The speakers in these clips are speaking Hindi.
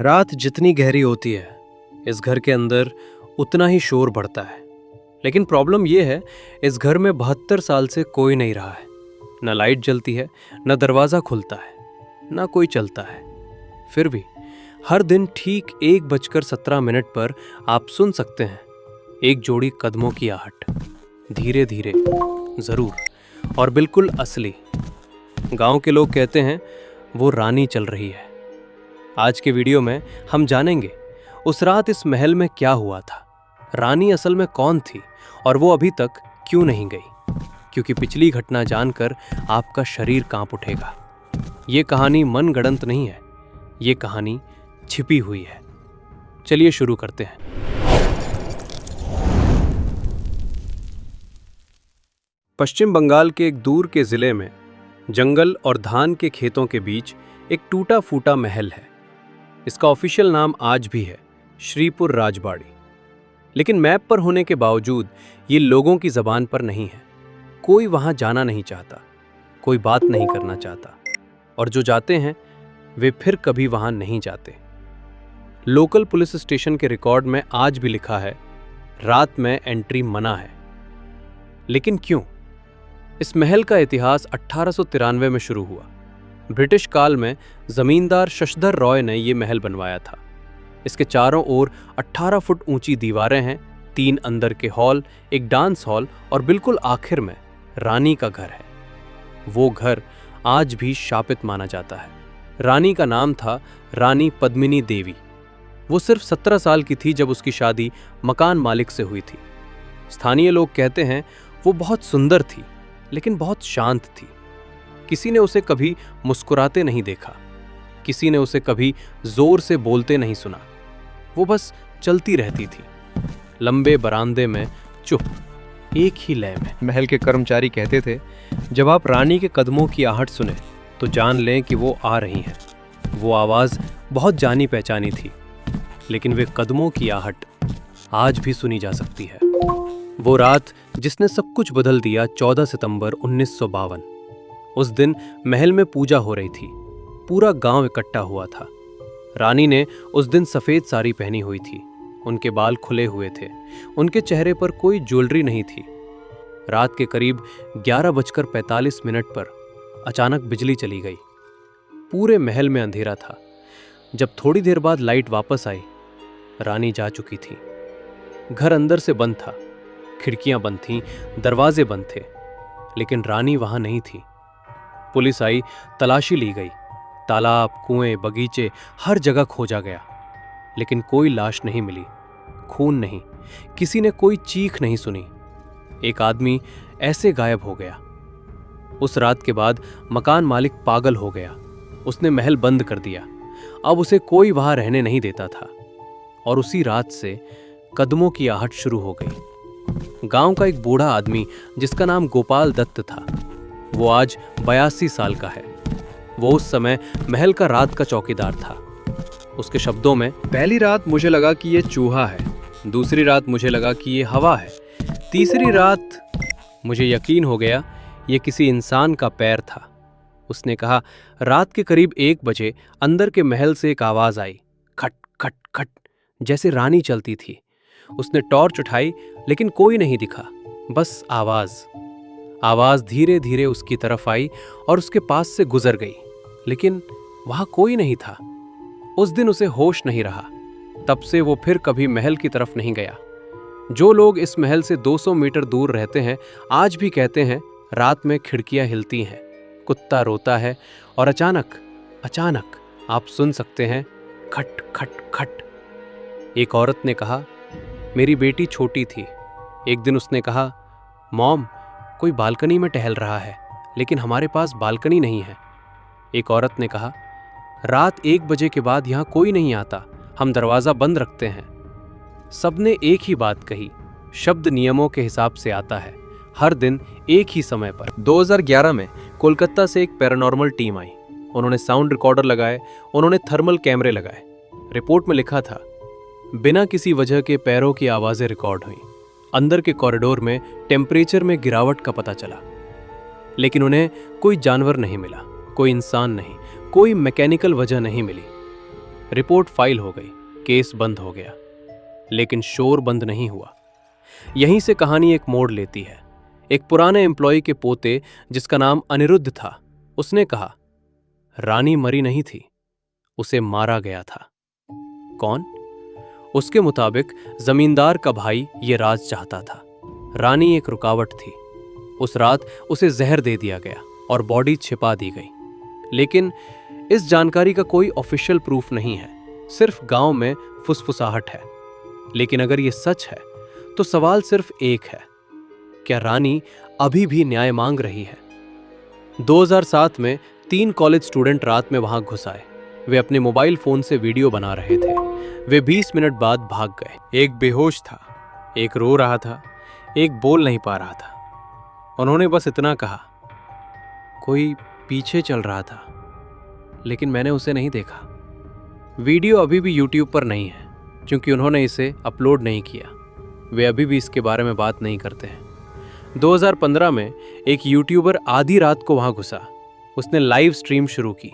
रात जितनी गहरी होती है इस घर के अंदर उतना ही शोर बढ़ता है। लेकिन प्रॉब्लम यह है, इस घर में 72 साल से कोई नहीं रहा है। न लाइट जलती है, न दरवाज़ा खुलता है, न कोई चलता है। फिर भी हर दिन ठीक 1:17 पर आप सुन सकते हैं एक जोड़ी कदमों की आहट, धीरे धीरे, ज़रूर और बिल्कुल असली। गांव के लोग कहते हैं वो रानी चल रही है। आज के वीडियो में हम जानेंगे उस रात इस महल में क्या हुआ था, रानी असल में कौन थी और वो अभी तक क्यों नहीं गई। क्योंकि पिछली घटना जानकर आपका शरीर कांप उठेगा। ये कहानी मनगढ़ंत नहीं है, ये कहानी छिपी हुई है। चलिए शुरू करते हैं। पश्चिम बंगाल के एक दूर के जिले में जंगल और धान के खेतों के बीच एक टूटा फूटा महल है। इसका ऑफिशियल नाम आज भी है श्रीपुर राजबाड़ी। लेकिन मैप पर होने के बावजूद ये लोगों की जबान पर नहीं है। कोई वहां जाना नहीं चाहता, कोई बात नहीं करना चाहता, और जो जाते हैं वे फिर कभी वहां नहीं जाते। लोकल पुलिस स्टेशन के रिकॉर्ड में आज भी लिखा है रात में एंट्री मना है। लेकिन क्यों? इस महल का इतिहास 1893 में शुरू हुआ। ब्रिटिश काल में जमींदार शशधर रॉय ने यह महल बनवाया था। इसके चारों ओर 18 फुट ऊंची दीवारें हैं, 3 अंदर के हॉल, एक डांस हॉल और बिल्कुल आखिर में रानी का घर है। वो घर आज भी शापित माना जाता है। रानी का नाम था रानी पद्मिनी देवी। वो सिर्फ 17 साल की थी जब उसकी शादी मकान मालिक से हुई थी। स्थानीय लोग कहते हैं वो बहुत सुंदर थी, लेकिन बहुत शांत थी। किसी ने उसे कभी मुस्कुराते नहीं देखा, किसी ने उसे कभी जोर से बोलते नहीं सुना। वो बस चलती रहती थी, लंबे बरामदे में चुप, एक ही लय में। महल के कर्मचारी कहते थे जब आप रानी के कदमों की आहट सुने तो जान लें कि वो आ रही हैं। वो आवाज बहुत जानी पहचानी थी, लेकिन वे कदमों की आहट आज भी सुनी जा सकती है। वो रात जिसने सब कुछ बदल दिया, 14 सितंबर 1952। उस दिन महल में पूजा हो रही थी। पूरा गांव इकट्ठा हुआ था। रानी ने उस दिन सफेद साड़ी पहनी हुई थी। उनके बाल खुले हुए थे। उनके चेहरे पर कोई ज्वेलरी नहीं थी। रात के करीब 11:45 पर अचानक बिजली चली गई। पूरे महल में अंधेरा था। जब थोड़ी देर बाद लाइट वापस आई, रानी जा चुकी थी। घर अंदर से बंद था, खिड़कियां बंद थीं, दरवाजे बंद थे, लेकिन रानी वहां नहीं थी। पुलिस आई, तलाशी ली गई, तालाब, कुएं, बगीचे, हर जगह खोजा गया, लेकिन कोई लाश नहीं मिली, खून नहीं, किसी ने कोई चीख नहीं सुनी। एक आदमी ऐसे गायब हो गया। उस रात के बाद मकान मालिक पागल हो गया। उसने महल बंद कर दिया। अब उसे कोई वहां रहने नहीं देता था। और उसी रात से कदमों की आहट शुरू हो गई। गांव का एक बूढ़ा आदमी जिसका नाम गोपाल दत्त था, वो आज 82 साल का है। वो उस समय महल का रात का चौकीदार था। उसके शब्दों में, पहली रात मुझे लगा कि ये चूहा है, दूसरी रात मुझे लगा कि ये हवा है, तीसरी रात मुझे यकीन हो गया ये किसी इंसान का पैर था। उसने कहा, रात के करीब 1 बजे अंदर के महल से एक आवाज आई, खट खट खट, जैसे रानी चलती थी। उसने टॉर्च उठाई, लेकिन कोई नहीं दिखा, बस आवाज धीरे धीरे उसकी तरफ आई और उसके पास से गुजर गई, लेकिन वहां कोई नहीं था। उस दिन उसे होश नहीं रहा। तब से वो फिर कभी महल की तरफ नहीं गया। जो लोग इस महल से 200 मीटर दूर रहते हैं आज भी कहते हैं रात में खिड़कियां हिलती हैं, कुत्ता रोता है और अचानक आप सुन सकते हैं खट खट खट। एक औरत ने कहा, मेरी बेटी छोटी थी। एक दिन उसने कहा, मॉम, कोई बालकनी में टहल रहा है, लेकिन हमारे पास बालकनी नहीं है। एक औरत ने कहा, रात 1 बजे के बाद यहां कोई नहीं आता, हम दरवाजा बंद रखते हैं। सबने एक ही बात कही, शब्द नियमों के हिसाब से आता है, हर दिन एक ही समय पर। 2011 में कोलकाता से एक पैरानॉर्मल टीम आई। उन्होंने साउंड रिकॉर्डर लगाए, उन्होंने थर्मल कैमरे लगाए। रिपोर्ट में लिखा था, बिना किसी वजह के पैरों की आवाजें रिकॉर्ड हुई। अंदर के कॉरिडोर में टेम्परेचर में गिरावट का पता चला, लेकिन उन्हें कोई जानवर नहीं मिला, कोई इंसान नहीं, कोई मैकेनिकल वजह नहीं मिली। रिपोर्ट फाइल हो गई, केस बंद हो गया। लेकिन शोर बंद नहीं हुआ। यहीं से कहानी एक मोड़ लेती है। एक पुराने एम्प्लॉय के पोते, जिसका नाम अनिरुद्ध था, उसने कहा, रानी मरी नहीं थी, उसे मारा गया था। कौन? उसके मुताबिक जमींदार का भाई ये राज चाहता था। रानी एक रुकावट थी। उस रात उसे जहर दे दिया गया और बॉडी छिपा दी गई। लेकिन इस जानकारी का कोई ऑफिशियल प्रूफ नहीं है, सिर्फ गांव में फुसफुसाहट है। लेकिन अगर ये सच है तो सवाल सिर्फ एक है, क्या रानी अभी भी न्याय मांग रही है? 2007 में 3 कॉलेज स्टूडेंट रात में वहां घुस आए। वे अपने मोबाइल फोन से वीडियो बना रहे थे। वे 20 मिनट बाद भाग गए। एक बेहोश था, एक रो रहा था, एक बोल नहीं पा रहा था। उन्होंने बस इतना कहा, कोई पीछे चल रहा था, लेकिन मैंने उसे नहीं देखा। वीडियो अभी भी यूट्यूब पर नहीं है, क्योंकि उन्होंने इसे अपलोड नहीं किया। वे अभी भी इसके बारे में बात नहीं करते हैं। 2015 में एक यूट्यूबर आधी रात को वहां घुसा। उसने लाइव स्ट्रीम शुरू की।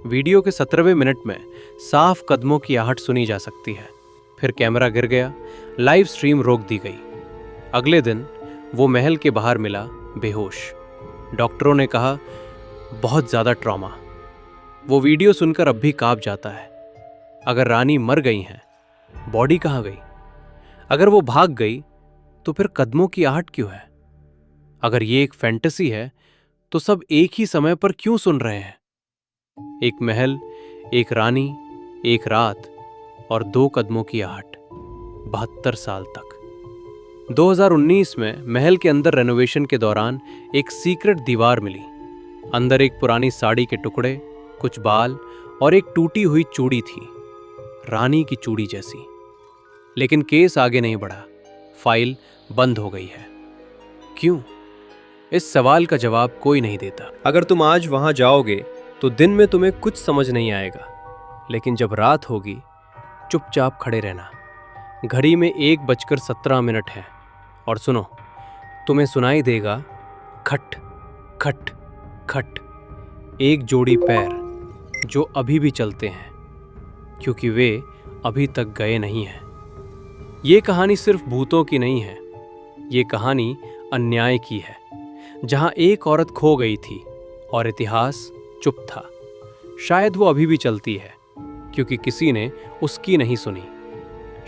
वीडियो के 17वें मिनट में साफ कदमों की आहट सुनी जा सकती है। फिर कैमरा गिर गया, लाइव स्ट्रीम रोक दी गई। अगले दिन वो महल के बाहर मिला, बेहोश। डॉक्टरों ने कहा, बहुत ज्यादा ट्रॉमा। वो वीडियो सुनकर अब भी कांप जाता है। अगर रानी मर गई हैं, बॉडी कहाँ गई? अगर वो भाग गई तो फिर कदमों की आहट क्यों है? अगर ये एक फैंटेसी है तो सब एक ही समय पर क्यों सुन रहे हैं? एक महल, एक रानी, एक रात और 2 कदमों की आहट, 72 साल तक। 2019 में महल के अंदर रेनोवेशन के दौरान एक सीक्रेट दीवार मिली। अंदर एक पुरानी साड़ी के टुकड़े, कुछ बाल और एक टूटी हुई चूड़ी थी, रानी की चूड़ी जैसी। लेकिन केस आगे नहीं बढ़ा, फाइल बंद हो गई है। क्यों? इस सवाल का जवाब कोई नहीं देता। अगर तुम आज वहां जाओगे तो दिन में तुम्हें कुछ समझ नहीं आएगा, लेकिन जब रात होगी, चुपचाप खड़े रहना। घड़ी में 1:17 है और सुनो, तुम्हें सुनाई देगा खट खट खट, एक जोड़ी पैर जो अभी भी चलते हैं, क्योंकि वे अभी तक गए नहीं हैं। ये कहानी सिर्फ भूतों की नहीं है, ये कहानी अन्याय की है, जहां एक औरत खो गई थी और इतिहास चुप था। शायद वो अभी भी चलती है, क्योंकि किसी ने उसकी नहीं सुनी।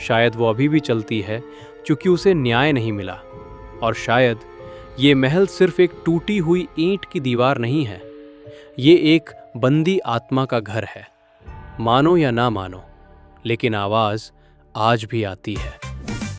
शायद वो अभी भी चलती है, क्योंकि उसे न्याय नहीं मिला। और शायद ये महल सिर्फ एक टूटी हुई ईंट की दीवार नहीं है, ये एक बंदी आत्मा का घर है। मानो या ना मानो, लेकिन आवाज आज भी आती है।